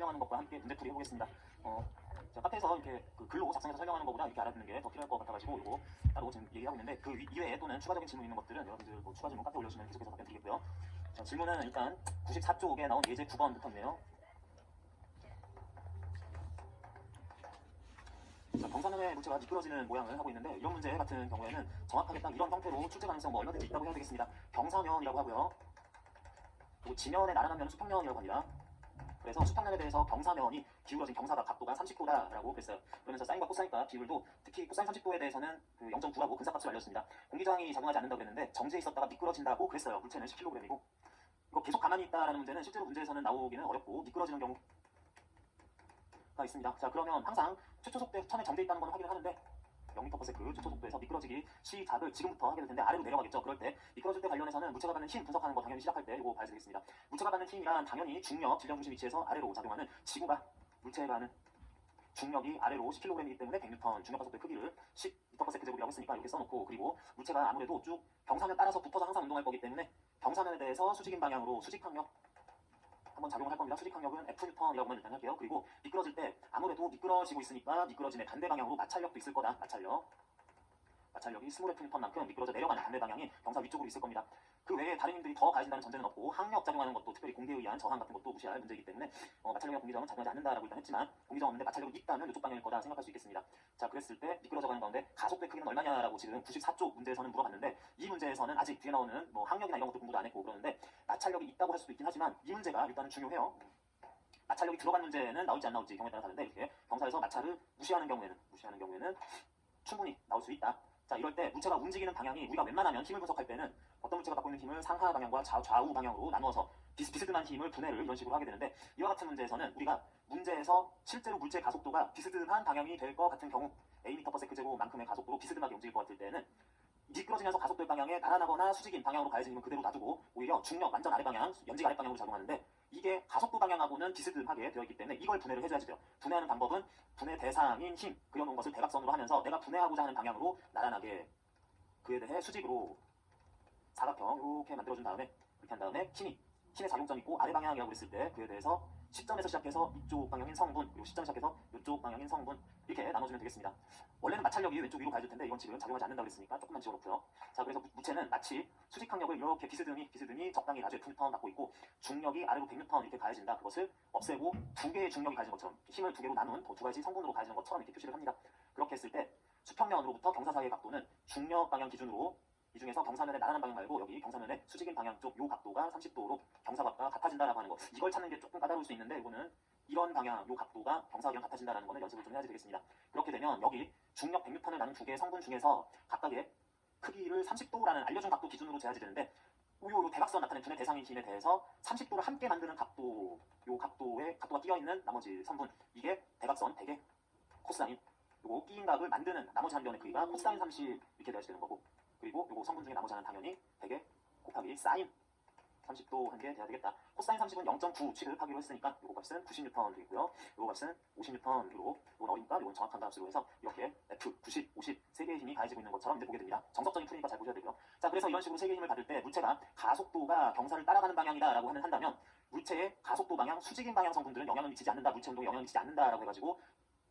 설명하는 것과 함께 문제풀이 해보겠습니다. 제가 카페에서 이렇게 글로 작성해서 설명하는 것보다 이렇게 알아듣는 게 더 필요할 것 같아가지고 이거 따로 지금 얘기하고 있는데 그 이외에 또는 추가적인 질문 있는 것들은 여러분들 뭐 추가 질문 카페에 올려주시면 계속해서 답변 드리겠고요. 자, 질문은 일단 94쪽에 나온 예제 9번부터인데요. 자, 경사면의 물체가 미끄러지는 모양을 하고 있는데 이런 문제 같은 경우에는 정확하게 딱 이런 형태로 출제 가능성 뭐 얼마든지 있다고 해야 되겠습니다. 경사면이라고 하고요. 그리고 지면에 나란한 면은 수평면이라고 합니다. 그래서 수평면에 대해서 경사면이 기울어진 경사각 각도가 30도다라고 그랬어요. 그러면서 사인과 코사인과 비율도 특히 코사인 30도에 대해서는 0.9라고 근사값을 알려줬습니다. 공기저항이 작용하지 않는다고 그랬는데 정지에 있었다가 미끄러진다고 그랬어요. 물체는 10kg이고 이거 계속 가만히 있다라는 문제는 실제로 문제에서는 나오기는 어렵고 미끄러지는 경우가 있습니다. 자, 그러면 항상 최초 속도에 천에 정지해 있다는 건 확인을 하는데 0m/s 최초 속도에서 미끄러지기 시작을 지금부터 하게 될 텐데 아래로 내려가겠죠. 그럴 때 미끄러질 때 관련해서는 물체가 받는 힘 분석하는 거 당연히 시작할 때 이거 봐야 되겠습니다. 물체가 받는 힘이란 당연히 중력, 질량 중심 위치에서 아래로 작용하는 지구가 물체가 하는 중력이 아래로 10kg이기 때문에 100N, 중력 가속도의 크기를 10m/s제곱이라고 했으니까 이렇게 써놓고, 그리고 물체가 아무래도 쭉 경사면 따라서 붙어서 항상 운동할 거기 때문에 경사면에 대해서 수직인 방향으로 수직항력 한번 작용을 할 겁니다. 수직항력은 F뉴턴이라고만 일단 할게요. 그리고 미끄러질 때 아무래도 미끄러지고 있으니까 미끄러짐의 반대 방향으로 마찰력도 있을 거다. 마찰력이 스몰 F뉴턴만큼 미끄러져 내려가는 반대 방향이 경사 위쪽으로 있을 겁니다. 그 외에 다른 힘들이 더 가해진다는 전제는 없고 항력 작용하는 것도 특별히 공대에 의한 저항 같은 것도 무시할 문제이기 때문에 마찰력이나 공기저항은 작용하지 않는다라고 일단 했지만 공기저항 없는데 마찰력이 있다면 이쪽 방향일 거다 생각할 수 있겠습니다. 자, 그랬을 때 미끄러져가는 가운데 가속도의 크기는 얼마냐라고 지금 94쪽 문제에서는 물어봤는데 이 문제에서는 아직 뒤에 나오는 뭐 항력이나 이런 것도 공부도 안 했고 그러는데 마찰력이 있다고 할 수도 있긴 하지만 이 문제가 일단은 중요해요. 마찰력이 들어간 문제는 나올지 안 나올지 경우에 따라 다른데 이렇게 경사에서 마찰을 무시하는 경우에는 충분히 나올 수 있다. 자, 이럴 때 물체가 움직이는 방향이 우리가 웬만하면 힘을 분석할 때는 어떤 물체가 갖고 있는 힘을 상하 방향과 좌우 방향으로 나누어서 비스듬한 힘을 분해를 이런 식으로 하게 되는데 이와 같은 문제에서는 우리가 문제에서 실제로 물체 가속도가 비스듬한 방향이 될 것 같은 경우 Am/s제곱만큼의 가속도로 비스듬하게 움직일 것 같을 때는 미끄러지면서 가속도의 방향에 달아나거나 수직인 방향으로 가해진 힘은 그대로 놔두고 오히려 중력 완전 아래 방향, 연직 아래 방향으로 작용하는데 이게 가속도 방향하고는 비스듬하게 되어 있기 때문에 이걸 분해를 해줘야지 돼요. 분해하는 방법은 분해 대상인 힘 그려놓은 것을 대각선으로 하면서 내가 분해하고자 하는 방향으로 나란하게 그에 대해 수직으로 사각형 이렇게 만들어준 다음에 이렇게 한 다음에 힘의 작용점이 있고 아래 방향이라고 했을 때 그에 대해서 시점에서 시작해서 이쪽 방향인 성분 그리고 시점 시작해서 이쪽 방향인 성분 이렇게 나눠주면 되겠습니다. 원래는 마찰력이 왼쪽 위로 가야 될 텐데 이건 지금 작용하지 않는다고 했으니까 조금만 지워놓고요. 자, 그래서 물체는 마치 수직항력을 이렇게 비스듬히 적당히 라지오 F뉴턴 갖고 있고 중력이 아래로 100N 이렇게 가해진다. 그것을 없애고 두 개의 중력이 가해지는 것처럼 힘을 두 개로 나눈 두 가지 성분으로 가해지는 것처럼 이렇게 표시를 합니다. 그렇게 했을 때 수평면으로부터 경사 사이의 각도는 중력 방향 기준으로 이 중에서 경사면의 나란한 방향 말고 여기 경사면의 수직인 방향 쪽 요 각도가 30도로 경사각과 같아진다라고 하는 거. 이걸 찾는 게 조금 까다로울 수 있는데 이거는 이런 방향 요 각도가 경사각이랑 같아진다라는 거는 연습을 좀 해야지 되겠습니다. 그렇게 되면 여기 중력 100N을 나눈 두 개의 성분 중에서 각각의 크기를 30도라는 알려준 각도 기준으로 재야지 되는데 요 대각선 나타낸 분의 대상인 힘에 대해서 30도를 함께 만드는 각도 요 각도가 끼어있는 나머지 성분 이게 대각선 대개 코사인 요거 끼인 각을 만드는 나머지 한 변의 크기가 코사인 30 이렇게 되어야 되는 거고 그리고 요거 성분 중에 나머지 하나는 당연히 대개 곱하기 사인 30도 한 개 돼야 되겠다. 코사인 30은 0.9 취급하기로 했으니까 요거 값은 90N 되겠고요. 요거 값은 50N으로 요건 어리니까 요건 정확한 값으로 해서 이렇게 F, 90, 50 세 개의 힘이 가해지고 있는 것처럼 이제 보게 됩니다. 정석적인 풀이니까 잘 보셔야 되고요. 자, 그래서 이런 식으로 세 개의 힘을 받을 때 물체가 가속도가 경사를 따라가는 방향이다라고 한다면 물체의 가속도 방향, 수직인 방향 성분들은 영향을 미치지 않는다. 물체 운동에 영향을 미치지 않는다라고 해가지고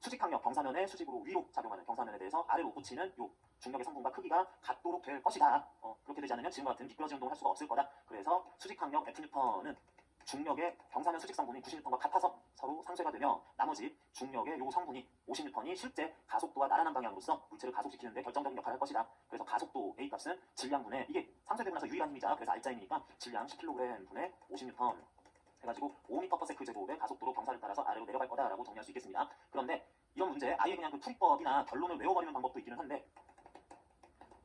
수직항력 경사면에 수직으로 위로 작용하는 경사면에 대해서 아래로 꽂히는 요 중력의 성분과 크기가 같도록 될 것이다. 그렇게 되지 않으면 지금과 같은 미끄러지는 운동을 할 수가 없을 거다. 그래서 수직항력 F뉴턴은 중력의 경사면 수직 성분이 90N과 같아서 서로 상쇄가 되며 나머지 중력의 요 성분이 50N이 실제 가속도와 나란한 방향으로서 물체를 가속시키는 데 결정적인 역할을 할 것이다. 그래서 가속도 A값은 질량분의 이게 상쇄되고 나서 유일한 힘이자 그래서 R자임이니까 질량 10kg 분의 50N 해가지고 5m/s제곱의 가속도로 경사를 따라서 아래로 내려갈 거다라고 정리할 수 있겠습니다. 그런데 이런 문제 아예 그냥 그 풀이법이나 결론을 외워버리는 방법도 있기는 한데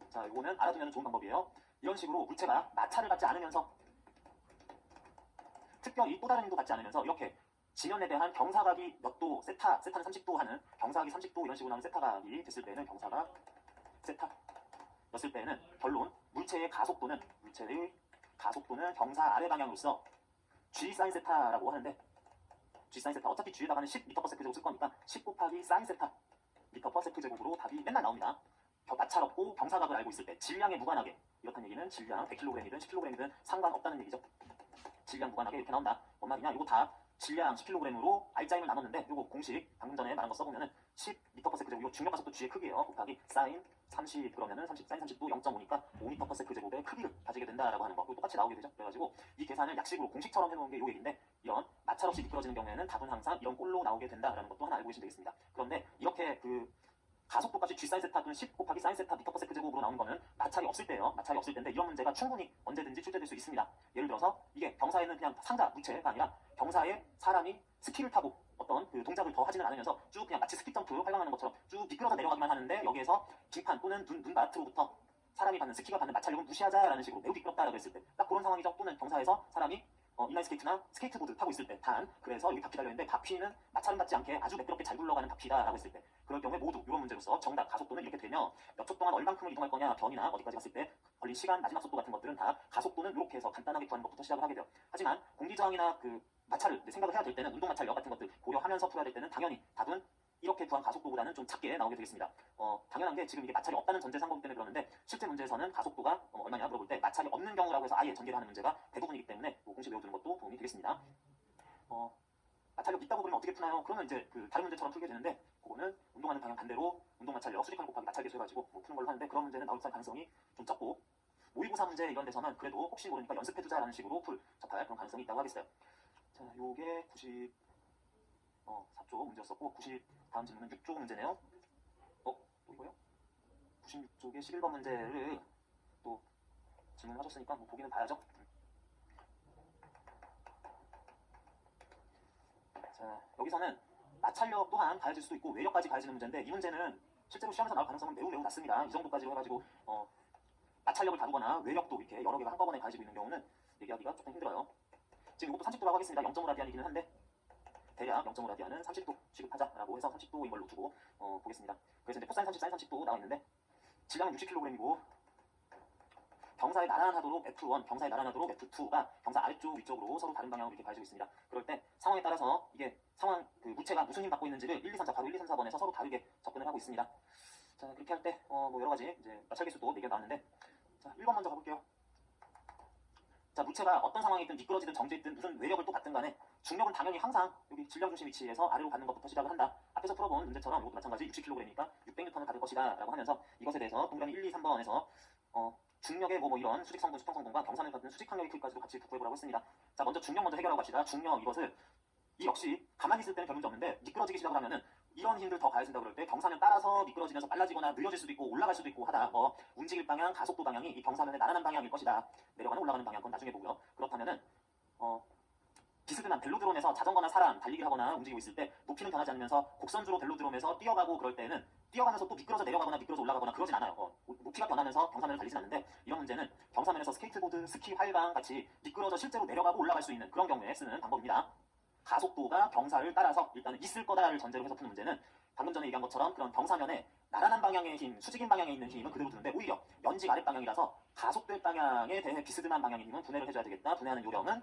자, 이거는 알아두면 좋은 방법이에요. 이런 식으로 물체가 마찰을 받지 않으면서 특별히 또 다른 힘도 받지 않으면서 이렇게 지면에 대한 경사각이 몇 도, 세타는 30도 하는 경사각이 30도 이런 식으로 나오는 세타각이 됐을 때는 경사각 세타였을 때는 결론 물체의 가속도는 경사 아래 방향으로서 G 사인 세타라고 하는데 G 사인 세타 어차피 G에다가는 10m/s제곱 쓸 거니까 10 곱하기 사인 세타 m/s제곱으로 답이 맨날 나옵니다. 마찰 없고 경사각을 알고 있을 때 질량에 무관하게 이렇다는 얘기는 질량 100kg이든 10kg이든 상관없다는 얘기죠. 질량 무관하게 이렇게 나온다. 뭔 말이냐? 이거 다 질량 10kg으로 R자임을 나눴는데 요거 공식 방금 전에 말한 거 써보면은 10m/s 제곱, 요 중력가속도 G의 크기예요. 곱하기 사인 30 그러면은 30 사인 30도 0.5니까 5m/s 제곱의 크기를 가지게 된다라고 하는 거. 이거 똑같이 나오게 되죠. 그래가지고 이 계산을 약식으로 공식처럼 해놓은 게 요 얘기인데, 이런 마찰 없이 미끄러지는 경우에는 답은 항상 이런 꼴로 나오게 된다라는 것도 하나 알고 계시면 되겠습니다. 그런데 이렇게 그 가속도값이 G 사인 세타 또는 10 곱하기 사인 세타 미터/s 제곱으로 나오는 거는 마찰이 없을 때예요. 마찰이 없을 때인데 이런 문제가 충분히 언제든지 출제될 수 있습니다. 예를 들어서 이게 경사에는 그냥 상자 무체가 아니라 경사에 사람이 스키를 타고 어떤 그 동작을 더 하지는 않으면서 쭉 그냥 마치 스키 점프 활강하는 것처럼 쭉 미끄러져 내려가기만 하는데, 여기에서 빙판 또는 눈밭으로부터 사람이 받는 스키가 받는 마찰력을 무시하자라는 식으로 매우 미끄럽다라고 했을 때 딱 그런 상황이죠. 또는 경사에서 사람이 인라인 스케이트나 스케이트보드 타고 있을 때, 단 그래서 여기 바퀴 달려있는데 바퀴는 마찰은 받지 않게 아주 매끄럽게 잘 굴러가는 바퀴다라고 했을 때, 그럴 경우에 모두 이런 문제로서 정답 가속도는 이렇게 되며, 몇 초 동안 얼만큼을 이동할 거냐, 변이나 어디까지 갔을 때 걸린 시간, 마지막 속도 같은 것들은 다 가속도는 이렇게 해서 간단하게 구하는 것부터 시작을 하게 돼요. 하지만 공기저항이나 그 마찰을 생각을 해야 될 때는, 운동 마찰력 같은 것들 고려하면서 풀어야 될 때는 당연히 답은 이렇게 구한 가속도보다는 좀 작게 나오게 되겠습니다. 당연한 게 지금 이게 마찰이 없다는 전제 상공 때문에 그러는데, 실제 문제에서는 가속도가 얼마냐 물어볼 때 마찰이 없는 경우라고 해서 아예 전개를 하는 문제가 대부분이기 때문에 공식 외워두는 것도 도움이 되겠습니다. 마찰력 있다고 그러면 어떻게 푸나요? 그러면 이제 그 다른 문제처럼 풀게 되는데, 그거는 운동하는 방향 반대로 운동 마찰력 수직항 곱하기 마찰계수 해가지고 푸는 걸로 하는데, 그런 문제는 나올 가능성이 좀 적고, 모의고사 문제 이런 데서는 그래도 혹시 모르니까 연습해두자라는 식으로 접할 그런 가능성이 있다고 하겠어요. 자, 요게 94쪽 문제였었고, 다음 질문은 6쪽 문제네요. 또 이거요? 96쪽의 11번 문제를 또 질문을 하셨으니까 뭐 보기는 봐야죠. 자, 여기서는 마찰력 또한 가해질 수도 있고 외력까지 가해지는 문제인데, 이 문제는 실제로 시험에서 나올 가능성은 매우 낮습니다. 이 정도까지 해가지고 마찰력을 다루거나 외력도 이렇게 여러 개가 한꺼번에 가해지고 있는 경우는 얘기하기가 조금 힘들어요. 지금 이것도 30도라고 하겠습니다. 0.5라디안이기는 한데 대략 0.5라디안은 30도 취급하자라고 해서 30도인 걸로 두고 보겠습니다. 그래서 이제 코사인 30, 사인 30도 나와 있는데, 질량은 60kg이고 경사에 나란하도록 F1, 경사에 나란하도록 F2가 경사 아래쪽 위쪽으로 서로 다른 방향으로 이렇게 가해지고 있습니다. 그럴 때 상황에 따라서 이게 상황 그 무체가 무슨 힘 받고 있는지를 1, 2, 3, 4 바로 1, 2, 3, 4번에서 서로 다르게 접근을 하고 있습니다. 자, 그렇게 할 때 뭐 여러 가지 이제 마찰계수도 얘기가 나왔는데, 자, 1번 먼저 가볼게요. 자, 무체가 어떤 상황이든 미끄러지든 정지있든 무슨 외력을 또 받든 간에 중력은 당연히 항상 여기 질량 중심 위치에서 아래로 받는 것부터 시작을 한다. 앞에서 풀어본 문제처럼 이것도 마찬가지 60kg이니까 600N을 받을 것이다 라고 하면서, 이것에 대해서 동그라미 1, 2, 3번에서 중력의 뭐 이런 수직 성분, 수평 성분과 경산을 받는 수직 항력의 크기까지도 같이 구해보라고 했습니다. 자, 먼저 중력 먼저 해결하고 갑시다. 중력, 이것을 이 역시 가만히 있을 때는 별 문제 없는데, 미끄러지기 시작을 하면은 이런 힘들 더 가해진다 그럴 때 경사면 따라서 미끄러지면서 빨라지거나 느려질 수도 있고 올라갈 수도 있고 하다. 움직일 방향, 가속도 방향이 이 경사면의 나란한 방향일 것이다. 내려가는 올라가는 방향, 그건 나중에 보고요. 그렇다면은 비스듬한 벨로드롬에서 자전거나 사람 달리기를 하거나 움직이고 있을 때 높이는 변하지 않으면서 곡선주로 벨로드롬에서 뛰어가고 그럴 때는 뛰어가면서 또 미끄러져 내려가거나 미끄러져 올라가거나 그러진 않아요. 높이가 변하면서 경사면을 달리진 않는데, 이런 문제는 경사면에서 스케이트보드, 스키, 활강 같이 미끄러져 실제로 내려가고 올라갈 수 있는 그런 경우에 쓰는 방법입니다. 가속도가 경사를 따라서 일단은 있을 거다를 전제로 해서 푸는 문제는, 방금 전에 얘기한 것처럼 그런 경사면에 나란한 방향의 힘, 수직인 방향에 있는 힘은 그대로 두는데, 오히려 연직 아랫 방향이라서 가속될 방향에 대해 비스듬한 방향의 힘은 분해를 해줘야 되겠다. 분해하는 요령은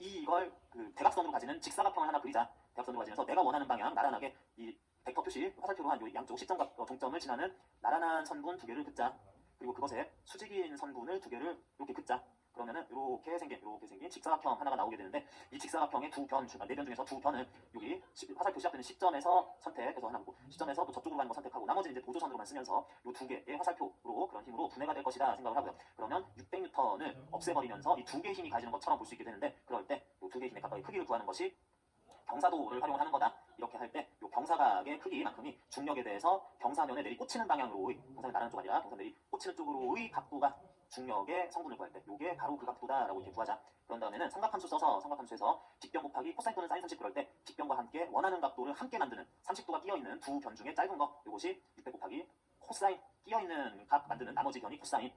이걸 그 대각선으로 가지는 직사각형을 하나 그리자. 대각선으로 가지면서 내가 원하는 방향 나란하게 이 벡터 표시 화살표로 한 요 양쪽 시점과 종점을 지나는 나란한 선분 두 개를 긋자. 그리고 그것에 수직인 선분을 두 개를 이렇게 긋자. 그러면은 이렇게 생긴 직사각형 하나가 나오게 되는데, 이 직사각형의 네 변 중에서 두 변을 여기 화살표 시작되는 시점에서 선택해서 하나 보고, 시점에서 또 저쪽으로 가는 거 선택하고, 나머지는 이제 보조선으로만 쓰면서 이 두 개의 화살표로 그런 힘으로 분해가 될 것이다 생각을 하고요. 그러면 600N을 없애버리면서 이 두 개의 힘이 가해지는 것처럼 볼 수 있게 되는데, 그럴 때 이 두 개의 힘의 각각의 크기를 구하는 것이 경사도를 활용하는 거다. 이렇게 할 때 이 경사각의 크기만큼이 중력에 대해서 경사면에 내리 꽂히는 방향으로의, 경사면에 나라는 쪽 아니라 경사면에 내리 꽂히는 쪽으로의 각도가 중력의 성분을 구할 때 요게 바로 그 각도다라고 이렇게 구하자. 그런 다음에는 삼각함수 써서 삼각함수에서 직변 곱하기 코사인 또는 사인 30 그럴 때 직변과 함께 원하는 각도를 함께 만드는 30도가 끼어있는 두 변 중에 짧은 거, 요것이 600 곱하기 코사인, 끼어있는 각 만드는 나머지 변이 코사인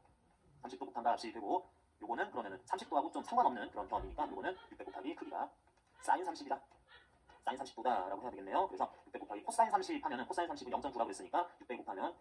30도 곱한 값이 되고, 요거는 그러면은 30도하고 좀 상관없는 그런 변이니까 요거는 600 곱하기 크기가 사인 30이다. 사인 30도다라고 해야 되겠네요. 그래서 600 곱하기 코사인 30 하면은, 코사인 30은 0.9라고 했으니까 600 곱하면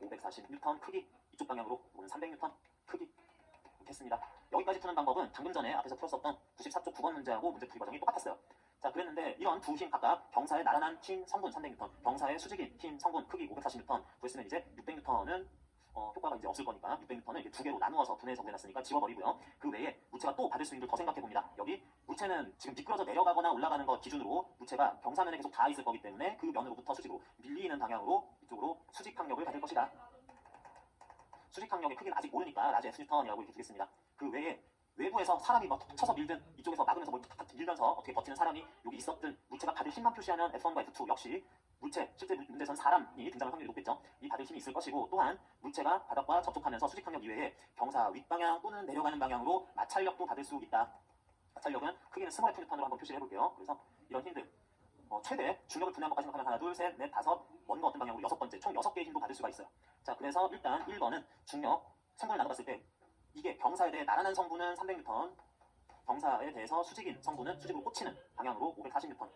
540N 크기, 이쪽 방향으로 이거는 300N 크기 이렇게 했습니다. 여기까지 푸는 방법은 방금 전에 앞에서 풀었었던 94쪽 9번 문제하고 문제 풀이 과정이 똑같았어요. 자, 그랬는데 이런 두 힘 각각 경사의 나란한 힘 성분 300N, 경사의 수직인 힘 성분 크기 540N 구했으면, 이제 600N은 효과가 이제 없을 거니까 600N을 이렇게 두 개로 나누어서 분해해서 구해놨으니까 지워버리고요. 그 외에 무체가 또 받을 수 있는 걸 더 생각해봅니다. 여기 물체는 지금 미끄러져 내려가거나 올라가는 것 기준으로 물체가 경사면에 계속 닿아 있을 거기 때문에 그 면으로부터 수직으로 밀리는 방향으로 이쪽으로 수직 항력을 가질 것이다. 수직 항력의 크기는 아직 모르니까 라지 F뉴턴이라고 이렇게 두겠습니다. 그 외에 외부에서 사람이 막 쳐서 밀든 이쪽에서 막으면서 뭘 탁탁 밀면서 어떻게 버티는 사람이 여기 있었든 물체가 받을 힘만 표시하는 F1과 F2 역시 실제 문제에서는 사람이 등장할 확률이 높겠죠. 이 받을 힘이 있을 것이고 또한 물체가 바닥과 접촉하면서 수직 항력 이외에 경사 윗방향 또는 내려가는 방향으로 마찰력도 받을 수 있다. 마찰력은 크기는 스몰 F 뉴턴으로 한번 표시를 해볼게요. 그래서 이런 힘들 최대 중력을 분해한 것까지 생각하면 하나, 둘, 셋, 넷, 다섯, 먼 거 어떤 방향으로 여섯 번째 총 6개의 힘도 받을 수가 있어요. 자, 그래서 일단 1번은 중력 성분을 나눠봤을 때 이게 경사에 대해 나란한 성분은 300N, 경사에 대해서 수직인 성분은 수직으로 꽂히는 방향으로 540N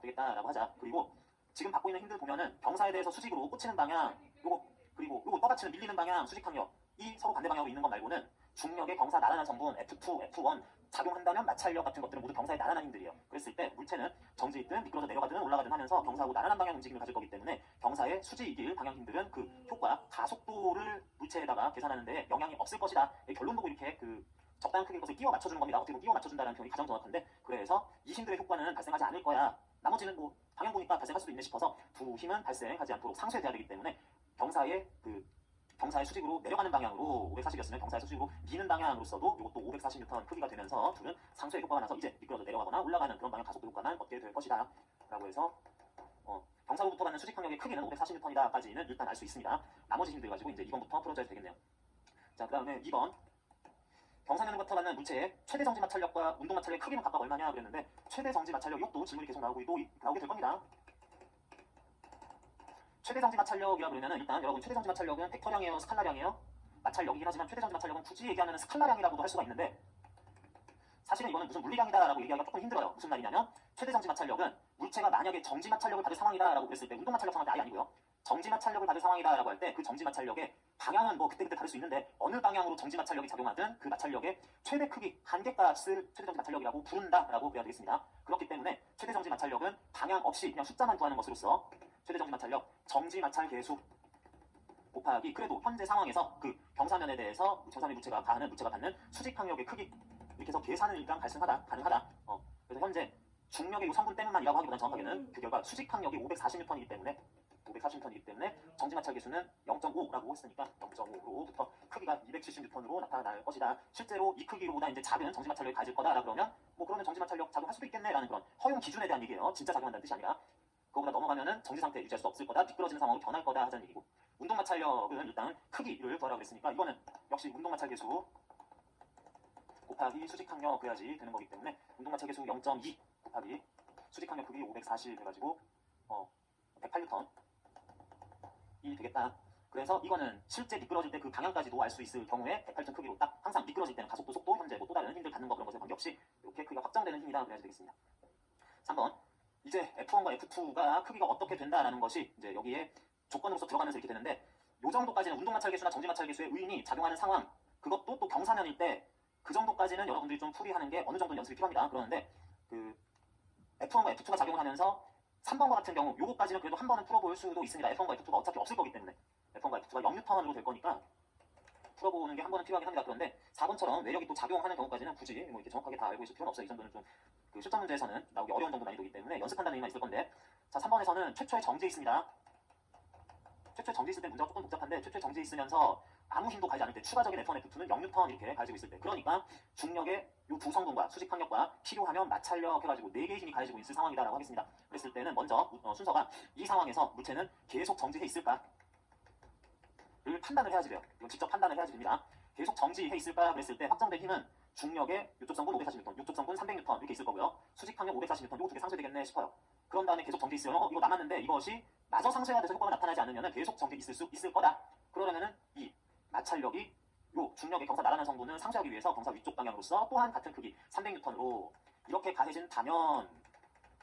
되겠다라고 하자. 그리고 지금 받고 있는 힘들 보면은 경사에 대해서 수직으로 꽂히는 방향 요거 그리고 요거 떠받치는 밀리는 방향 수직 항력이 서로 반대 방향으로 있는 것 말고는 중력의 경사 나란한 성분 F2, F1 작용한다면 마찰력 같은 것들은 모두 경사에 나란한 힘들이에요. 그랬을 때 물체는 정지 있든 미끄러져 내려가든 올라가든 하면서 경사하고 나란한 방향 움직임을 가질 거기 때문에 경사의 수직일 방향 힘들은 그 효과 가속도를 물체에다가 계산하는데 영향이 없을 것이다. 결론 보고 이렇게 그 적당한 크기의 것을 끼워 맞춰주는 겁니다. 어떻게 보면 끼워 맞춰준다는 표현이 가장 정확한데 그래서 이 힘들의 효과는 발생하지 않을 거야. 나머지는 뭐 방향 보니까 발생할 수도 있네 싶어서 두 힘은 발생하지 않도록 상쇄돼야 되기 때문에 경사의 수직으로 내려가는 방향으로 540이었으면 경사의 수직으로 미는 방향으로서도 이것도 540N 크기가 되면서 둘은 상쇄의 효과가 나서 이제 미끄러져 내려가거나 올라가는 그런 방향 가속도 효과만 얻게 될 것이다 라고 해서 경사로부터 받는 수직 항력의 크기는 540N이다까지는 일단 알 수 있습니다. 나머지 힘들 가지고 이제 2번부터 풀어줘야 되겠네요. 자, 그 다음에 2번 경사면으로부터 받는 물체의 최대 정지 마찰력과 운동 마찰력의 크기는 각각 얼마냐 그랬는데 최대 정지 마찰력 이것도 질문이 계속 나오게 될 겁니다. 최대 정지 마찰력이라 그러면은 일단 여러분 최대 정지 마찰력은 벡터량이에요, 스칼라량이에요? 마찰력이긴 하지만 최대 정지 마찰력은 굳이 얘기하면 스칼라량이라고도 할 수가 있는데 사실은 이거는 무슨 물리량이다라고 얘기하기가 조금 힘들어요. 무슨 말이냐면 최대 정지 마찰력은 물체가 만약에 정지 마찰력을 받을 상황이다라고 그랬을 때 운동 마찰력 상황이 아예 아니고요. 정지 마찰력을 받을 상황이다라고 할 때 그 정지 마찰력의 방향은 뭐 그때그때 다를 수 있는데 어느 방향으로 정지 마찰력이 작용하든 그 마찰력의 최대 크기 한계값을 최대 정지 마찰력이라고 부른다라고 그래야 되겠습니다. 그렇기 때문에 최대 정지 마찰력은 방향 없이 그냥 숫자만 구하는 것으로서 최대 정지 마찰력 정지 마찰 계수 곱하기 그래도 현재 상황에서 그 경사면에 대해서 정사면 물체가 받는 수직 항력의 크기 이렇게 해서 계산은 일단 가능하다. 그래서 현재 중력의 이 성분 때문만이라고 하기보다는 정확하게는 그 결과 수직 항력이 540N이기 때문에 정지 마찰 계수는 0.5라고 했으니까 0.5로부터 크기가 270N으로 나타날 것이다. 실제로 이 크기로보다 이제 작은 정지 마찰력이 가질 거다라 그러면 뭐 그러면 정지 마찰력 작용할 수도 있겠네라는 그런 허용 기준에 대한 얘기예요. 진짜 작용한다는 뜻이 아니라 그거보다 넘어가면은 정지 상태에 유지할 수 없을 거다. 미끄러지는 상황으로 변할 거다 하자는 얘기고 운동 마찰력은 일단 크기를 구하라고 그랬으니까 이거는 역시 운동 마찰 계수 곱하기 수직 항력 그래야지 되는 거기 때문에 운동 마찰 계수 0.2 곱하기 수직 항력 크기 540 해가지고 108N 이 되겠다. 그래서 이거는 실제 미끄러질 때 그 방향까지도 알 수 있을 경우에 108N 크기로 딱 항상 미끄러질 때는 가속도, 속도, 현재 뭐 또 다른 힘들 받는 거 그런 것에 관계없이 이렇게 크기가 확정되는 힘이다 그래야지 되겠습니다. 3번 이제 F1과 F2가 크기가 어떻게 된다라는 것이 이제 여기에 조건으로서 들어가면서 이렇게 되는데 요 정도까지는 운동 마찰 계수나 정지 마찰 계수의 의인이 작용하는 상황 그것도 또 경사면일 때 그 정도까지는 여러분들이 좀 풀이하는 게 어느 정도 연습이 필요합니다. 그러는데 그 F1과 F2가 작용을 하면서 3번과 같은 경우 요거까지는 그래도 한 번은 풀어볼 수도 있습니다. F1과 F2가 어차피 없을 거기 때문에 F1과 F2가 0N으로 될 거니까 풀어보는 게 한 번은 필요하긴 합니다. 그런데 4번처럼 외력이 또 작용하는 경우까지는 굳이 뭐 이렇게 정확하게 다 알고 있을 필요는 없어요. 이 정도는 좀 그 실전 문제에서는 나오기 어려운 정도 난이도이기 때문에 연습한다는 의미만 있을 건데 자 3번에서는 최초의 정지에 있습니다. 최초의 정지 있을 때 문제가 조금 복잡한데 최초의 정지 있으면서 아무 힘도 가하지 않을 때 추가적인 F1, F2는 0N 이렇게 가지고 있을 때 그러니까 중력의 이 두 성분과 수직 항력과 필요하면 마찰력 해가지고 4개의 힘이 가해지고 있을 상황이다라고 하겠습니다. 그랬을 때는 먼저 순서가 이 상황에서 물체는 계속 정지해 있을까를 판단을 해야지 돼요. 이건 직접 판단을 해야지 됩니다. 계속 정지해 있을까 그랬을 때 확정된 힘은 중력의 이쪽 성분 540N, 이쪽 성분 300N 이렇게 있을 거고요. 수직 항력 540N 이거 두 개 상쇄되겠네 싶어요. 그런 다음에 계속 정지 있으면 이거 남았는데 이것이 마저 상쇄가 돼서 효과가 나타나지 않으면 계속 정지 있을 수 있을 거다. 그러려면은 이 마찰력이 요 중력의 경사 나란한 성분을 상쇄하기 위해서 경사 위쪽 방향으로서 또한 같은 크기 300N으로 이렇게 가해진다면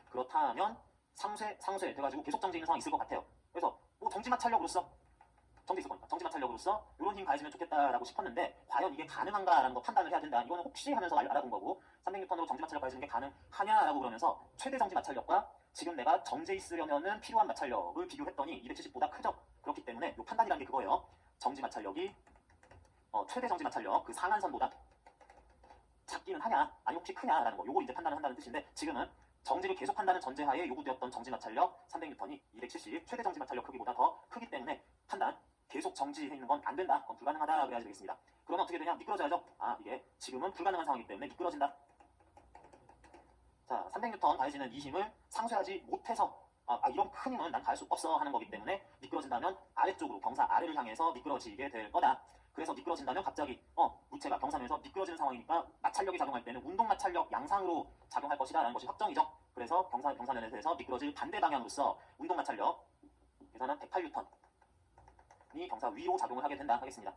그렇다면 상쇄 돼가지고 계속 정지 있는 상황이 있을 것 같아요. 그래서 뭐 정지 마찰력으로서 정지 있을 거니까 정지 마찰력으로서 이런 힘 가해지면 좋겠다라고 싶었는데 과연 이게 가능한가라는 거 판단을 해야 된다. 이거는 혹시 하면서 알아본 거고 300N으로 정지 마찰력 가해지는 게 가능하냐라고 그러면서 최대 정지 마찰력과 지금 내가 정지해 있으려면은 필요한 마찰력을 비교했더니 270보다 크죠. 그렇기 때문에 이 판단이라는 게 그거예요. 정지 마찰력이 최대 정지 마찰력 그 상한선보다 작기는 하냐 아니면 혹시 크냐라는 거 요걸 이제 판단을 한다는 뜻인데 지금은 정지를 계속한다는 전제하에 요구되었던 정지 마찰력 300N이 270 최대 정지 마찰력 크기보다 더 크기 때문에 판단 계속 정지해 있는 건 안 된다. 그건 불가능하다 그래야지 되겠습니다. 그러면 어떻게 되냐? 미끄러져야죠. 이게 지금은 불가능한 상황이기 때문에 미끄러진다. 자, 300N 가해지는 이 힘을 상쇄하지 못해서 이런 큰 힘은 난 가할 수 없어 하는 거기 때문에 미끄러진다면 아래쪽으로 경사 아래를 향해서 미끄러지게 될 거다. 그래서 미끄러진다면 갑자기 물체가 경사면에서 미끄러지는 상황이니까 마찰력이 작용할 때는 운동 마찰력 양상으로 작용할 것이다 라는 것이 확정이죠. 그래서 경사면에 대해서 미끄러질 반대 방향으로서 운동 마찰력 계산한 108N이 경사 위로 작용을 하게 된다 하겠습니다.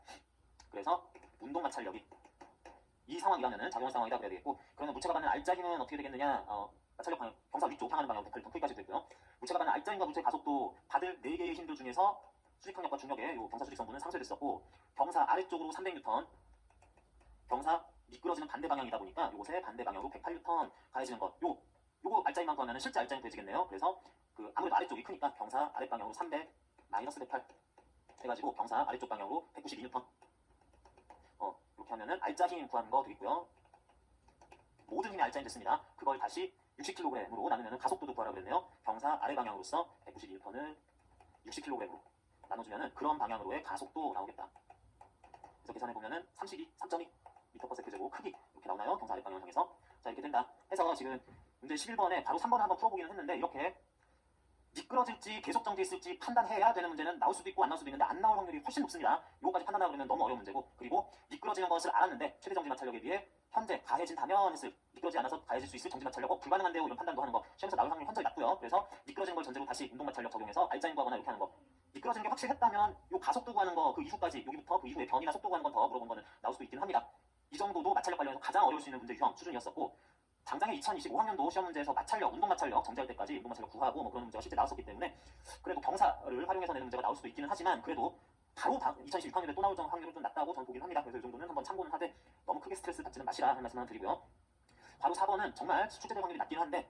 그래서 운동 마찰력이 이 상황이라면 작용할 상황이다 그래야 되겠고, 그러면 물체가 받는 알짜 힘은 어떻게 되겠느냐? 마찰력 방향, 경사 위쪽 향하는 방향으로 108N 크기까지 되고요. 물체가 받는 알짜 힘과 물체 가속도 받을 4개의 힘들 중에서 수직항력과 중력의 요 경사 수직성분은 상쇄됐었고, 경사 아래쪽으로 300N, 경사 미끄러지는 반대 방향이다 보니까 요것의 반대 방향으로 108N 가해지는 것, 요거 알짜 힘만 구하면 실제 알짜 힘 되지겠네요. 그래서 아무래도 아래쪽이 크니까 경사 아래 방향으로 300 마이너스 108 해가지고 경사 아래쪽 방향으로 192N. 이렇게 하면은 알짜 힘 구하는 거 되겠고요. 모든 힘이 알짜 힘 됐습니다. 그걸 다시 60kg으로 나누면 가속도도 구하라고 그랬네요. 경사 아래 방향으로서 192N을 60kg으로 나눠주면은 그런 방향으로의 가속도 나오겠다. 그래서 계산해보면은 3.2 m/s 크기 이렇게 나오나요? 경사 아래 방향을 향해서. 자, 이렇게 된다. 해서 지금 문제 11번에 바로 3번을 한번 풀어보기는 했는데, 이렇게 미끄러질지 계속 정지했을지 판단해야 되는 문제는 나올 수도 있고 안 나올 수도 있는데 안 나올 확률이 훨씬 높습니다. 이거까지 판단하려고 그러면 너무 어려운 문제고, 그리고 미끄러지는 것을 알았는데 최대 정지 마찰력에 비해 현재 가해진다면 했을 미끄러지지 않아서 가해질 수 있을 정지 마찰력 불가능한데요 이런 판단도 하는 거 시험에서 나올 확률이 현저히 낮고요. 그래서 미끄러지는 걸 전제로 다시 운동 마찰력 적용해서 알짜 힘 구하거나 이렇게 하는 거, 미끄러지는 게 확실했다면 요 가속도 구하는 거 그 이후까지 여기부터 그 이후에 변이나 속도 구하는 건 더 물어본 거는 나올 수도 있긴 합니다. 이 정도도 마찰력 관련해서 가장 어려울 수 있는 문제 유형 수준이었었고, 당장에 2025학년도 시험 문제에서 마찰력, 운동 마찰력 정지할 때까지 운동 마찰력 구하고 그런 문제가 실제 나왔었기 때문에 그래도 경사를 활용해서 내는 문제가 나올 수도 있기는 하지만, 그래도 바로 2026학년에 또 나올 확률은 좀 낮다고 저는 보긴 합니다. 그래서 이 정도는 한번 참고는 하되 너무 크게 스트레스 받지는 마시라 하는 말씀만 드리고요. 바로 4번은 정말 출제될 확률이 낮긴 한데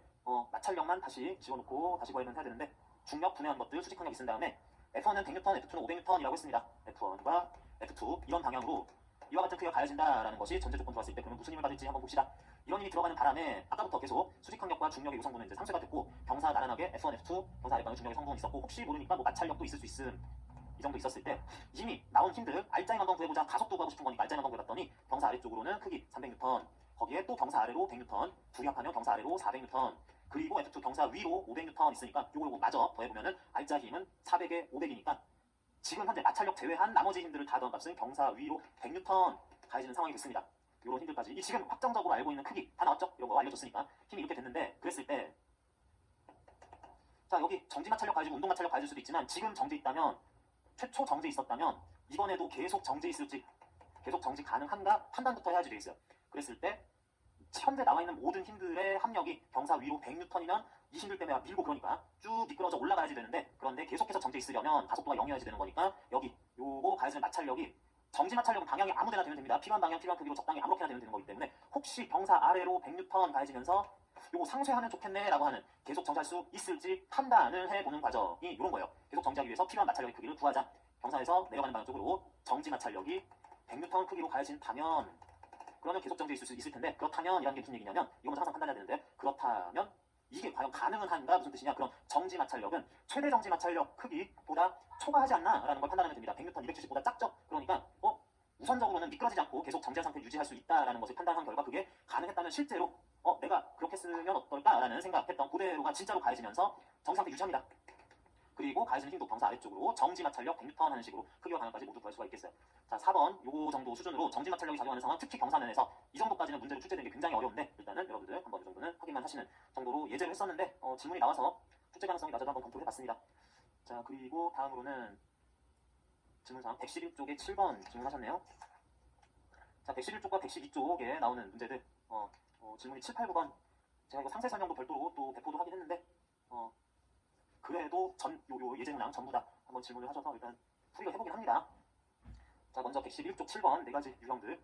마찰력만 다시 집어넣고 다시 구하면 해야 되는데, 중력 분해한 것들 수직항력 있은 다음에 F1은 100N, F2는 500N이라고 했습니다. F1과 F2 이런 방향으로 이와 같은 크기가 가해진다라는 것이 전제 조건 들어왔을 때 그러면 무슨 힘을 받을지 한번 봅시다. 이런 힘이 들어가는 바람에 아까부터 계속 수직항력과 중력의 요성분은 이제 상쇄가 됐고, 경사 나란하게 F1, F2 경사 아래방향 중력의 성분이 있었고, 혹시 모르니까 마찰력도 있을 수 있음. 이 정도 있었을 때 이미 나온 힘들 알짜 힘 한번 구해보자, 가속도 구하고 싶은 거니까 알짜 힘 한번 구해봤더니 경사 아래쪽으로는 크기 300N, 거기에 또 경사 아래로 100N, 둘이 합하면 경사 아래로 400N, 그리고 F2 경사 위로 500N 있으니까 요거 마저 더해보면은 알짜 힘은 400에 500이니까 지금 현재 마찰력 제외한 나머지 힘들을 다 더한 값은 경사 위로 100N 가해지는 상황이 됐습니다. 이런 힘들까지 이 지금 확정적으로 알고 있는 크기 다 나왔죠? 이런 거 알려줬으니까 힘이 이렇게 됐는데, 그랬을 때 자, 여기 정지 마찰력 가해지고 운동 마찰력 가해질 수도 있지만, 지금 정지 있다면, 최초 정지 있었다면 이번에도 계속 정지 있을지, 계속 정지 가능한가 판단부터 해야지 되겠어요. 그랬을 때 현재 나와 있는 모든 힘들의 합력이 경사 위로 100N이면 이 힘들 때문에 밀고 그러니까 쭉 미끄러져 올라가야지 되는데, 그런데 계속해서 정지 있으려면 가속도가 0이어야지 되는 거니까 여기 요거 가해지는 마찰력이, 정지 마찰력은 방향이 아무데나 되면 됩니다. 필요한 방향 필요한 크기로 적당히 아무렇게나 되면 되는 거기 때문에 혹시 경사 아래로 100N 가해지면서 요거 상쇄하면 좋겠네 라고 하는, 계속 정지할 수 있을지 판단을 해보는 과정이 이런 거예요. 계속 정지하기 위해서 필요한 마찰력의 크기를 구하자. 경사에서 내려가는 방향 쪽으로 정지 마찰력이 100N 크기로 가해진다면 그러면 계속 정지해 있을 수 있을 텐데, 그렇다면 이라는 게 무슨 얘기냐면, 이거 먼저 항상 판단해야 되는데, 그렇다면 이게 과연 가능은 한가 무슨 뜻이냐, 그럼 정지 마찰력은 최대 정지 마찰력 크기보다 초과하지 않나 라는 걸 판단하면 됩니다. 100N 270보다 작죠? 그러니까 우선적으로는 미끄러지지 않고 계속 정지한 상태를 유지할 수 있다라는 것을 판단한 결과 그게 가능했다면 실제로 내가 그렇게 쓰면 어떨까라는 생각했던 그대로가 진짜로 가해지면서 정지 상태 유지합니다. 그리고 가해지는 힘도 경사 아래쪽으로 정지 마찰력 100N 하는 식으로 크기와 방향까지 모두 구할 수가 있겠어요. 자, 4번 요 정도 수준으로 정지 마찰력이 작용하는 상황, 특히 경사면에서 이 정도까지는 문제로 출제되는 게 굉장히 어려운데, 일단은 여러분들 한번 이 정도는 확인만 하시는 정도로 예제를 했었는데 질문이 나와서 출제 가능성이 낮아도 한번 검토를 해봤습니다. 자, 그리고 다음으로는 질문상 111쪽에 7번 질문하셨네요. 자, 111쪽과 112쪽에 나오는 문제들 질문이 7, 8, 9번 제가 이거 상세 설명도 별도로 또 배포도 하긴 했는데 그래도 요 예제문항 전부 다 한번 질문을 하셔서 일단 풀이를 해보긴 합니다. 자, 먼저 111쪽 7번 4가지 유형들.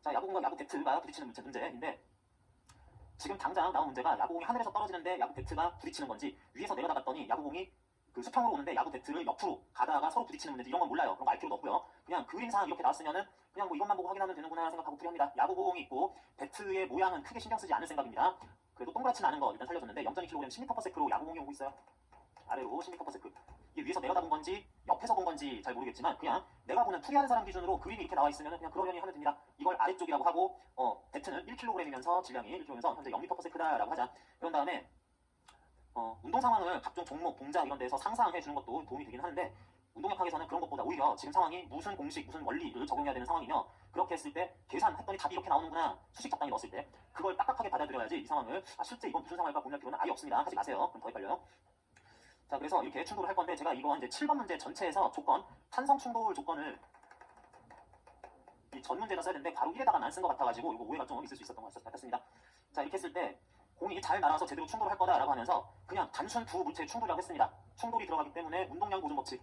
자, 야구공과 야구 배트가 부딪히는 문제인데, 지금 당장 나온 문제가 야구공이 하늘에서 떨어지는데 야구 배트가 부딪히는 건지, 위에서 내려다봤더니 야구공이 그 수평으로 오는데 야구 배트를 옆으로 가다가 서로 부딪히는 문제인지, 이런 건 몰라요. 그런 거 알 필요도 없고요. 그냥 그림상 이렇게 나왔으면은 그냥 뭐 이것만 보고 확인하면 되는구나 생각하고 풀이합니다. 야구공이 있고 배트의 모양은 크게 신경 쓰지 않을 생각입니다. 그래도 동그랗진 않은 거 일단 살려줬는데 0.2kg 10m/s로 야구공이 오고 있어요. 아래로 10m/s. 이게 위에서 내려다본 건지 옆에서 본 건지 잘 모르겠지만 그냥 내가 보는 풀이하는 사람 기준으로 그림이 이렇게 나와 있으면 그냥 그러려니 하면 됩니다. 이걸 아래쪽이라고 하고 배트는 1kg이면서 질량이 1kg면서 현재 0m/s다라고 하자. 그런 다음에 운동 상황을 각종 종목, 동작 이런 데서 상상해 주는 것도 도움이 되긴 하는데 운동역학에서는 그런 것보다 오히려 지금 상황이 무슨 공식, 무슨 원리를 적용해야 되는 상황이며 그렇게 했을 때 계산했더니 답이 이렇게 나오는구나 수식 적당히 넣었을 때 그걸 딱딱하게 받아들여야지 이 상황을 실제 이건 무슨 상황일까 고민할 필요는 아예 없습니다. 하지 마세요. 그럼 더 헷갈려요. 자, 그래서 이렇게 충돌을 할 건데 제가 이거 이제 7번 문제 전체에서 조건, 탄성 충돌 조건을 이 전 문제에다 써야 되는데 바로 1에다가 안 쓴 것 같아가지고 이거 오해가 좀 있을 수 있었던 것 같았습니다. 자, 이렇게 했을 때 공이 잘 날아서 제대로 충돌을 할 거다라고 하면서 그냥 단순 두 물체의 충돌이라고 했습니다. 충돌이 들어가기 때문에 운동량 보존 법칙,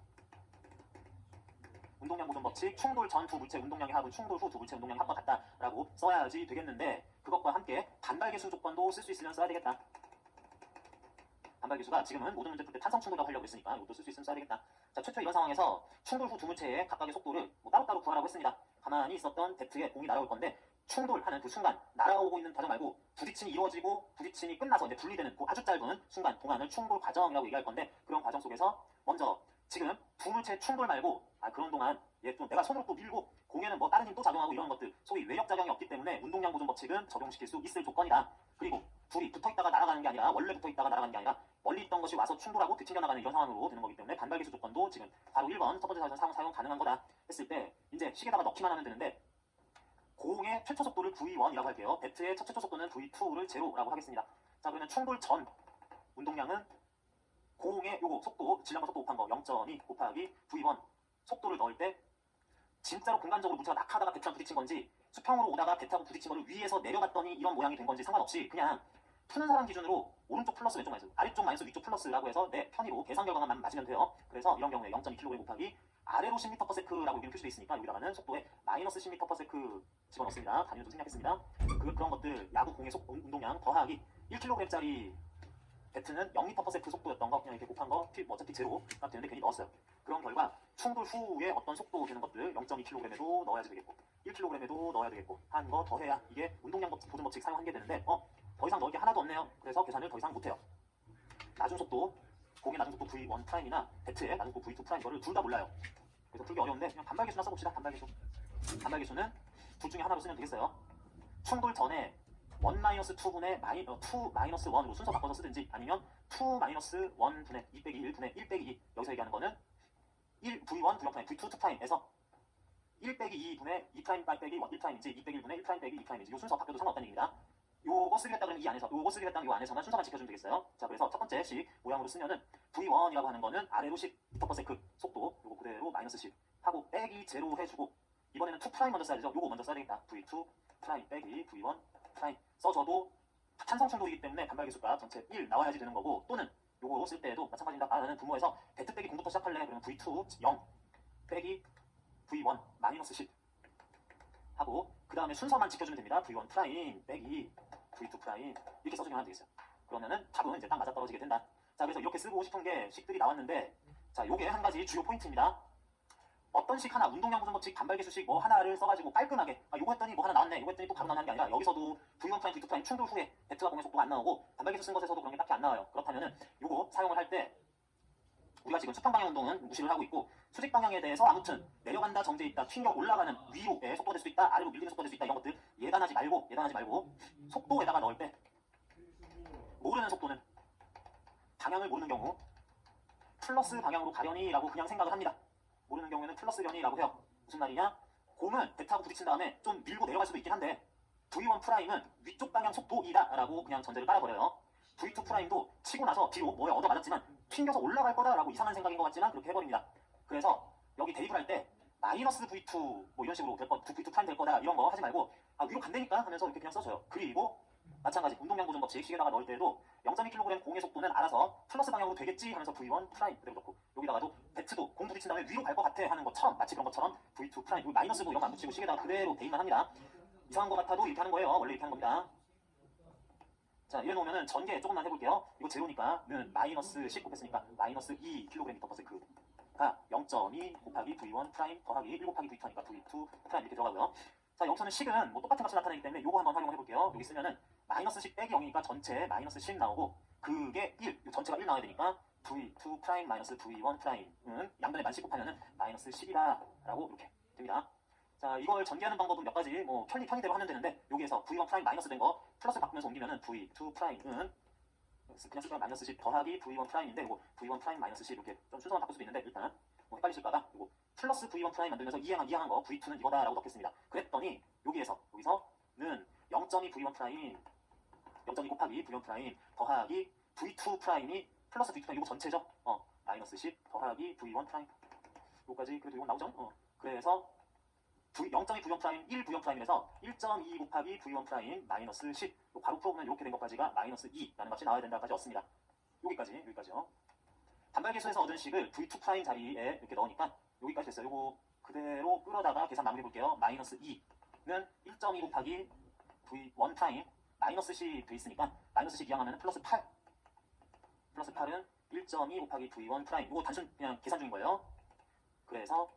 충돌 전 두 물체 운동량의 합은 충돌 후 두 물체 운동량의 합과 같다라고 써야지 되겠는데 그것과 함께 반발계수 조건도 쓸 수 있으면 써야 되겠다. 반발계수가 지금은 모든 문제 풀 때 탄성 충돌이라고 하려고 했으니까 이것도 쓸 수 있으면 써야 되겠다. 자, 최초 이런 상황에서 충돌 후 두 물체의 각각의 속도를 따로따로 구하라고 했습니다. 가만히 있었던 배트에 공이 날아올 건데 충돌하는 그 순간 날아오고 있는 과정 말고 부딪힘이 이루어지고 부딪힘이 끝나서 이제 분리되는 그 아주 짧은 순간 동안을 충돌 과정이라고 얘기할 건데 그런 과정 속에서 먼저 지금 두 물체의 충돌 말고 그런 동안 얘 또 내가 손으로 또 밀고 공에는 뭐 다른 힘 또 작용하고 이런 것들 소위 외력 작용이 없기 때문에 운동량 보존 법칙은 적용시킬 수 있을 조건이다. 그리고 둘이 붙어있다가 날아가는 게 아니라 원래 붙어있다가 날아가는 게 아니라 멀리 있던 것이 와서 충돌하고 뒤튕겨 나가는 이런 상황으로 되는 거기 때문에 반발계수 조건도 지금 바로 1번 첫 번째 사에서 사용 가능한 거다 했을 때 이제 식에다가 넣기만 하면 되는데 공의 최초 속도를 V1이라고 할게요. 배트의 첫 최초 속도는 V2를 제로라고 하겠습니다. 자, 그러면 충돌 전 운동량은 공의 요거 속도 질량과 속도 곱한 거 0.2 곱하기 V1 속도를 넣을 때 진짜로 공간적으로 물체가 낙하다가 배트랑 부딪힌 건지 수평으로 오다가 배트하고 부딪힌 거를 위에서 내려갔더니 이런 모양이 된 건지 상관없이 그냥 푸는 사람 기준으로 오른쪽 플러스 왼쪽 마이너스 아래쪽 마이너스 위쪽 플러스라고 해서 내 편의로 계산 결과만 맞으면 돼요. 그래서 이런 경우에 0.2kg 곱하기 아래로 10m/s라고 여기는 표시되어 있으니까 여기다가는 속도에 마이너스 10m/s 집어넣습니다. 단위를 좀 생략했습니다. 그런 것들 야구 공의 운동량 더하기 1kg짜리 배트는 0m/s 속도였던 거 그냥 이렇게 곱한 거 어차피 제로가 되는데 괜히 넣었어요. 그런 결과 충돌 후에 어떤 속도 되는 것들 0.2kg에도 넣어야지 되겠고 1kg에도 넣어야 되겠고 한 거 더해야 이게 운동량 보존 법칙 사용한 게 되는데 더 이상 넣을 게 하나도 없네요. 그래서 계산을 더 이상 못해요. 나중 속도 공의 나중 속도 V1'이나 배트의 나중 속도 V2' 이거를 둘 다 몰라요. 그래서 풀기 어려운데 그냥 반발계수나 써봅시다. 반발계수는 둘 중에 하나로 쓰면 되겠어요. 충돌 전에 1-2분의 2-1으로 순서 바꿔서 쓰든지 아니면 2-1분의 2 빼기 1 분의 1 빼기 2 여기서 얘기하는 거는 1 V1 V1 V2 2'에서 1 빼기 2분의 2' 빼기 1'인지 2 빼기 1분의 1' 빼기 2'인지 이 순서 바뀌어도 상관없다는 얘기입니다. 요거 쓰기겠다 그러면 이 안에서 요거 쓰기겠다는 요 안에서만 순서만 지켜주면 되겠어요. 자, 그래서 첫 번째 식 모양으로 쓰면은 V1이라고 하는 거는 아래로 10m/s 속도 요거 그대로 마이너스 10 하고 빼기 제로 해주고 이번에는 2' 먼저 써야 되죠. 요거 먼저 써야 되겠다. V2' 빼기 V1' 써줘도 탄성 충돌이기 때문에 반발계수가 전체 1 나와야지 되는 거고 또는 요거 쓸 때에도 마찬가지입니다. 나는 분모에서 배트 빼기 공부터 시작할래. 그러면 V2 0 빼기 V1 마이너스 10 하고 그 다음에 순서만 지켜주면 됩니다. V1' 빼기 V2' 이렇게 써주면 되겠어요. 그러면은 답은 이제 딱 맞아떨어지게 된다. 자, 그래서 이렇게 쓰고 싶은 게 식들이 나왔는데 자, 요게 한 가지 주요 포인트입니다. 어떤 식 하나, 운동량 보존 법칙, 반발계수식 뭐 하나를 써가지고 깔끔하게 요거 했더니 뭐 하나 나왔네, 요거 했더니 또 바로 나오는 게 아니라 여기서도 V1', V2' 충돌 후에 배트와 공의 속도가 안 나오고 반발계수 쓴 것에서도 그런 게 딱히 안 나와요. 그렇다면은 요거 사용을 할 때 우리가 지금 수평 방향 운동은 무시를 하고 있고 수직 방향에 대해서 아무튼 내려간다, 정지해 있다, 튕겨 올라가는 위로의 속도가 될 수 있다, 아래로 밀리는 속도가 될 수 있다 이런 것들 예단하지 말고 속도에다가 넣을 때 모르는 속도는 방향을 모르는 경우 플러스 방향으로 가려니라고 그냥 생각을 합니다. 모르는 경우에는 플러스려니라고 해요. 무슨 말이냐? 공은 배트하고 부딪힌 다음에 좀 밀고 내려갈 수도 있긴 한데 V1'은 위쪽 방향 속도이다 라고 그냥 전제를 깔아버려요. V2'도 치고 나서 뒤로 뭐에 얻어맞았지만 튕겨서 올라갈 거다 라고 이상한 생각인 것 같지만 그렇게 해버립니다. 그래서 여기 대입을 할 때 마이너스 V2 뭐 이런 식으로 V2' 될 거다 이런 거 하지 말고 위로 간다니까 하면서 이렇게 그냥 써줘요. 그리고 마찬가지 운동량 보존 법칙 식에다가 넣을 때도 0.2kg 공의 속도는 알아서 플러스 방향으로 되겠지 하면서 V1' 그대로 넣고 여기다가도 배트도 공 부딪힌 다음에 위로 갈 것 같아 하는 것처럼 마치 그런 것처럼 V2' 그리고 마이너스도 이런 거 안 붙이고 식에다가 그대로 대입만 합니다. 이상한 것 같아도 이렇게 하는 거예요. 원래 이렇게 하는 겁니다. 자, 이래 놓으면은 전개 조금만 해볼게요. 이거 제로니까 는 마이너스 10 곱했으니까 마이너스 2kg/s 가 0.2 곱하기 V1 프라임 더하기 1 곱하기 V2니까 V2 프라임 이렇게 들어가고요. 자, 여기서는 식은 뭐 똑같은 값이 나타나기 때문에 요거 한번 활용해 볼게요. 여기 쓰면은 마이너스 10 빼기 0이니까 전체 마이너스 10 나오고 그게 1, 전체가 1 나와야 되니까 V2 프라임 마이너스 V1 프라임은 양변에 만 10 곱하면은 마이너스 10이다 라고 이렇게 됩니다. 자, 이걸 전개하는 방법은 몇 가지 뭐 편의대로 하면 되는데 여기에서 V1 프라임 마이너스 된 거 플러스 바꾸면서 옮기면은 V2 프라임은 그냥 쓸까요? 마이너스 10 더하기 V1 프라임인데 이거 V1 프라임 마이너스 10 이렇게 좀 순서만 바꿀 수도 있는데 일단 뭐 헷갈리실까봐 이거 플러스 V1 프라임 만들면서 이해한 거 V2는 이거다라고 넣겠습니다. 그랬더니 여기서는 0.2 V1 프라임 0.2 곱하기 V1 프라임 더하기 V2 프라임이 플러스 V2 프라임 이거 전체죠? 마이너스 10 더하기 V1 프라임 요까지 그래도 이거 나오죠? 그래서 0.2 V1 프라임 1 V1 프라임에서 1.2 곱하기 V1 프라임 마이너스 10 바로 풀어보면 이렇게 된 것까지가 마이너스 2라는 값이 나와야 된다까지 얻습니다. 여기까지요. 단발계수에서 얻은 식을 V2 프라임 자리에 이렇게 넣으니까 여기까지 됐어요. 요거 그대로 끌어다가 계산 마무리 볼게요. 마이너스 2는 1.2 곱하기 V1 프라임 마이너스 10 돼 있으니까 마이너스 10 이항하면 플러스 8 플러스 8은 1.2 곱하기 V1 프라임 이거 단순 그냥 계산 중인 거예요. 그래서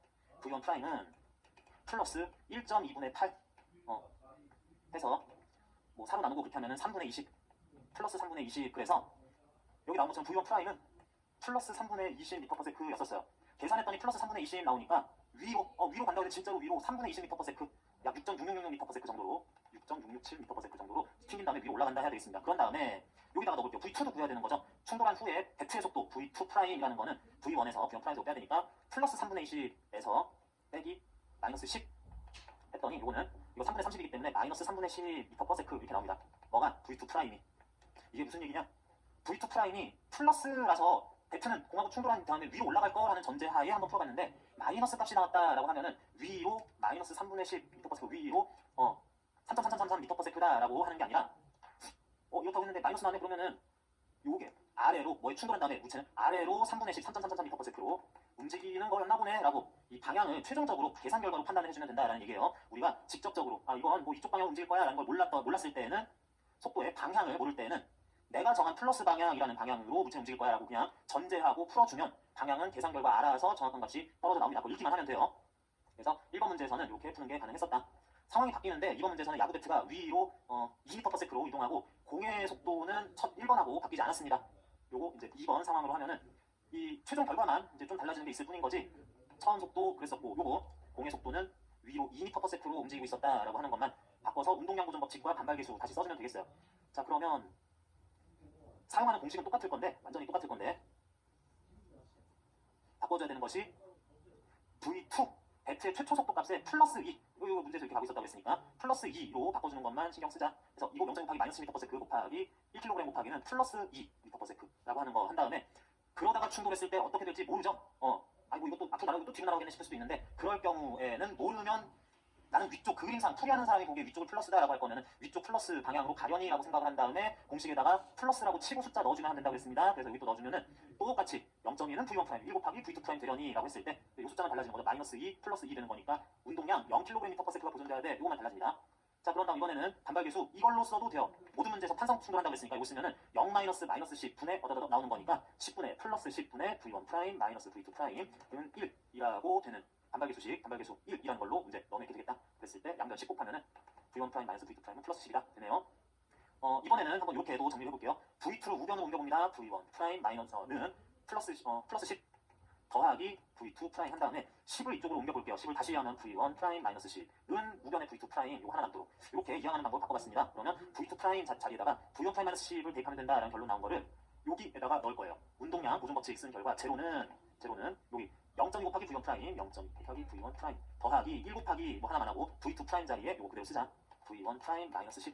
V1 프라임은 플러스 1.2분의 8 해서 뭐 4로 나누고 그렇게 하면은 3분의 20 플러스 3분의 20 그래서 여기 나온 것처럼 V1 프라임은 플러스 3분의 20 m/s였었어요. 계산했더니 플러스 3분의 20 나오니까 위로 간다고 해도 진짜로 위로 3분의 20 m/s 약 6.666 m/s 정도로 6.667 m/s 정도로 튕긴 다음에 위로 올라간다 해야 되겠습니다. 그런 다음에 여기다가 넣어볼게요. V2도 구해야 되는 거죠. 충돌한 후에 배트의 속도 V2 프라임이라는 거는 V1에서 V1 프라임으로 빼야 되니까 플러스 3분의 20에서 빼기 마이너스 10 했더니 이거 3분의 30이기 때문에 마이너스 3분의 10 m/s 이렇게 나옵니다. 뭐가? V2 프라임이. 이게 무슨 얘기냐? V2 프라임이 플러스라서 배트는 공하고 충돌한 다음에 위로 올라갈 거라는 전제하에 한번 풀어봤는데 마이너스 값이 나왔다라고 하면은 위로 마이너스 3분의 10 m/s 위로 3.3333 m/s다라고 하는 게 아니라 이렇다고 했는데 마이너스 나네 그러면은 요게 아래로 뭐에 충돌한 다음에 무체는 아래로 3분의 10 3.33 m/s로 움직이는 거였나 보네 라고 이 방향을 최종적으로 계산 결과로 판단을 해주면 된다라는 얘기예요. 우리가 직접적으로 이건 뭐 이쪽 방향으로 움직일 거야 라는 걸 몰랐을 때에는 속도의 방향을 모를 때에는 내가 정한 플러스 방향이라는 방향으로 무체는 움직일 거야 라고 그냥 전제하고 풀어주면 방향은 계산 결과 알아서 정확한 값이 떨어져 나옵니다. 그걸 읽기만 하면 돼요. 그래서 1번 문제에서는 이렇게 푸는 게 가능했었다. 상황이 바뀌는데 2번 문제에서는 야구 배트가 위로 2m/s로 이동하고 공의 속도는 첫 1번하고 바뀌지 않았습니다. 요거 이제 2번 상황으로 하면은 이 최종 결과만 이제 좀 달라지는 게 있을 뿐인 거지 처음 속도 그랬었고 요거 공의 속도는 위로 2m/s로 움직이고 있었다라고 하는 것만 바꿔서 운동량 보존 법칙과 반발계수 다시 써주면 되겠어요. 자, 그러면 사용하는 공식은 똑같을 건데 완전히 똑같을 건데 바꿔줘야 되는 것이 V2 배트의 최초 속도 값에 플러스 2 이거 문제에서 이렇게 가고 있었다고 했으니까 플러스 2로 바꿔주는 것만 신경 쓰자. 그래서 이거 0.5 곱하기 마이너스 10m/s 곱하기 1kg 곱하기는 플러스 2 m/s라고 하는 거 한 다음에 그러다가 충돌했을 때 어떻게 될지 모르죠. 아이고 이것도 앞으로 날아가고 또 뒤로 날아가겠네 싶을 수도 있는데 그럴 경우에는 모르면 나는 위쪽 그 그림상 풀이하는 사람이 보기에 위쪽을 플러스다라고 할 거면은 위쪽 플러스 방향으로 가려니라고 생각을 한 다음에 공식에다가 플러스라고 치고 숫자 넣어주면 된다고 했습니다. 그래서 여기 또 넣어주면은 똑같이 0.2는 V1 프라임 1 곱하기 V2 프라임 되려니라고 했을 때 이 숫자만 달라지는 거죠. 마이너스 2 플러스 2 되는 거니까 운동량 0kg/s가 보존돼야 돼. 이거만 달라집니다. 자, 그런 다음 이번에는 반발계수 이걸로 써도 돼요. 모든 문제에서 판상 충돌한다고 했으니까 이거 쓰면은 0 마이너스 10분의 나오는 거니까 10분의 플러스 10분의 V1 프라임 마이너스 V2 프라임은 1이라고 되는 반발계수식 반발계수 1이라는 걸로 문제 넣으면 이렇게 되겠다. 그랬을 때 양변 10 곱하면은 V1 프라임 마이너스 V2 프라임은 플러스 10이다 되네요. 이번에는 한번 이렇게 해도 정리를 해볼게요. V2로 우변으로 옮겨봅니다. V1 프라임 마이너스는 플러스 10 더하기 V2 프라임 한 다음에 10을 이쪽으로 옮겨볼게요. 10을 다시 하면 V1 프라임 마이너스 10은 우변의 V2 프라임 이거 하나 남도록 이렇게 이항하는 방법을 바꿔봤습니다. 그러면 V2 프라임 자리에다가 V1 프라임 마이너스 10을 대입하면 된다라는 결론 나온 거를 여기에다가 넣을 거예요. 운동량 보존 법칙 쓴 결과 제로는 여기 0.2 곱하기 V1 프라임 0.2 곱하기 V1 프라임 더하기 1 곱하기 뭐 하나만 하고 V2 프라임 자리에 이거 그대로 쓰자. V1 프라임 마이너스 10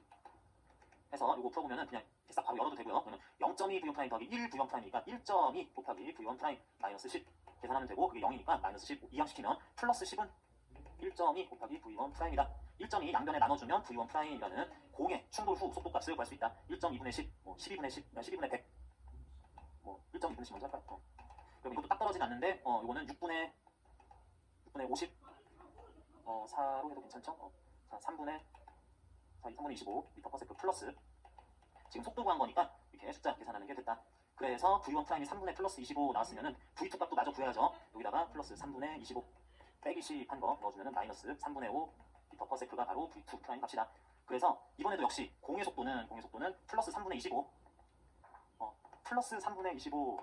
해서 이거 풀어보면은 그냥 싹 바로 열어도 되고요. 그러면 0.2 V1 프라임 더하기 1 V1 프라임이니까 1.2 곱하기 V1 프라임 마이너스 10 계산하면 되고 그게 0이니까 마이너스 10 이항시키면 플러스 10은 1.2 곱하기 V1 프라임이다. 1.2 양변에 나눠주면 V1 프라임이라는 공의 충돌 후 속도값을 구할 수 있다. 1.2분의 10, 12분의 10, 12분의 100 1.2분의 10 먼저 할까요? 그럼 이것도 딱 떨어지진 않는데 이거는 6분의 50 4로 해도 괜찮죠? 자, 3분의 25 m/s 플러스 지금 속도 구한 거니까 이렇게 숫자 계산하는 게 됐다. 그래서 V1 프라임이 3분의 플러스 25 나왔으면은 V2 값도 마저 구해야죠. 여기다가 플러스 3분의 25 빼기 10 한 거 넣어주면은 마이너스 3분의 5 미터 퍼 세크가 바로 V2 프라임 값이다. 그래서 이번에도 역시 공의 속도는 플러스 3분의 25 플러스 3분의 25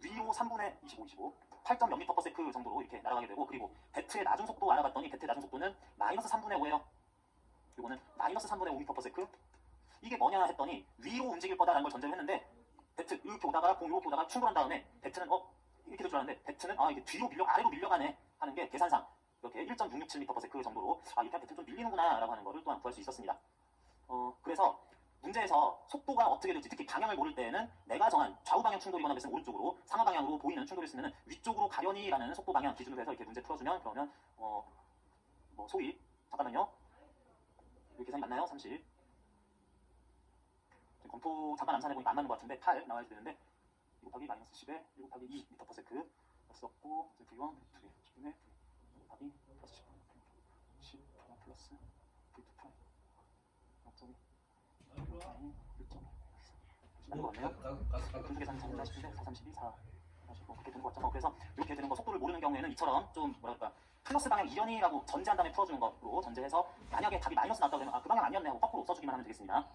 위로 3분의 25 8점 몇 미터 퍼 세크 정도로 이렇게 날아가게 되고, 그리고 배트의 나중 속도 알아봤더니 배트의 나중 속도는 마이너스 3분의 5예요. 이거는 마이너스 3분의 5 미터 퍼 세크. 이게 뭐냐 했더니 위로 움직일 거다라는 걸 전제로 했는데, 배트 이렇게 오다가 공 이렇게 오다가 충돌한 다음에 배트는 이렇게 될 줄 알았는데 배트는 이게 뒤로 아래로 밀려가네 하는 게 계산상 이렇게 1.667 미터 퍼 세크 정도로 이렇게 배트 좀 밀리는구나 라고 하는 거를 또한 구할 수 있었습니다. 그래서 문제에서 속도가 어떻게 될지, 특히 방향을 모를 때에는 내가 정한 좌우 방향 충돌이거나 그랬으면 오른쪽으로, 상하 방향으로 보이는 충돌이 있으면 위쪽으로 가려니라는 속도 방향 기준으로 해서 이렇게 문제 풀어주면, 그러면 소위 잠깐만요. 이 계산이 맞나요? 30. 검토 잠깐 암산해보니까 안 맞는 것 같은데 8 나와야 되는데 1 곱하기 마이너스 10에 1 곱하기 2 미터 퍼 세크 썼고, V1 2개 10분의 1 곱하기 플러스 10 플러스 V2 프라임 1.1 맞는 것 같네요. 분수 계산이 잘못나 싶은데 4, 32, 4 그렇게 되는 것 같죠. 그래서 이렇게 되는 거 속도를 모르는 경우에는 이처럼 좀 뭐랄까 플러스 방향 이전이라고 전제한 다음에 풀어주는 것으로 전제해서, 만약에 답이 마이너스 나왔다고 하면 그 방향 아니었네 하고 거꾸로 써주기만 하면 되겠습니다.